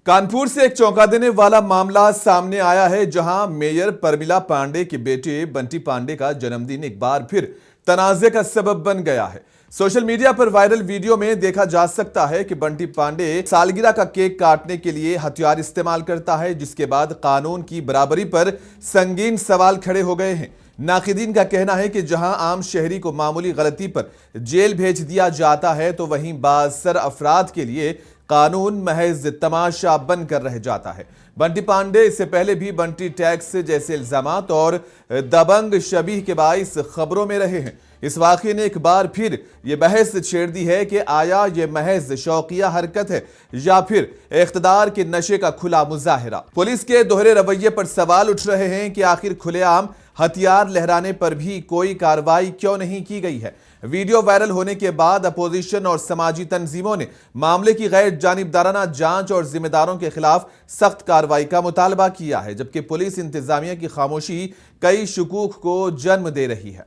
कानपुर से एक चौंका देने वाला मामला सामने आया है, जहां मेयर परमिला पांडे के बेटे बंटी पांडे का जन्मदिन एक बार फिर तनाज़े का सबब बन गया है। सोशल मीडिया पर वायरल वीडियो में देखा जा सकता है कि बंटी पांडे सालगिरह का केक काटने के लिए हथियार इस्तेमाल करता है, जिसके बाद कानून की बराबरी पर संगीन सवाल खड़े हो गए हैं। नाक़िदीन का कहना है कि जहां आम शहरी को मामूली गलती पर जेल भेज दिया जाता है, तो वहीं बासर अफराद के लिए कानून महज तमाशा बनकर रह जाता है। बंटी पांडे इससे पहले भी बंटी टैक्स जैसे इल्जामात और दबंग शबीह के बाइस खबरों में रहे हैं। इस वाक़े ने एक बार फिर ये बहस छेड़ दी है कि आया ये महज शौकिया हरकत है या फिर इख्तिदार के नशे का खुला मुजाहिरा। पुलिस के दोहरे रवैये पर सवाल उठ रहे हैं कि आखिर खुलेआम हथियार लहराने पर भी कोई कार्रवाई क्यों नहीं की गई है। वीडियो वायरल होने के बाद अपोजिशन और समाजी तंजीमों ने मामले की गैर जानिबदाराना जांच और जिम्मेदारों के खिलाफ सख्त कार्रवाई का मुतालबा किया है, जबकि पुलिस इंतजामिया की खामोशी कई शुकूक को जन्म दे रही है।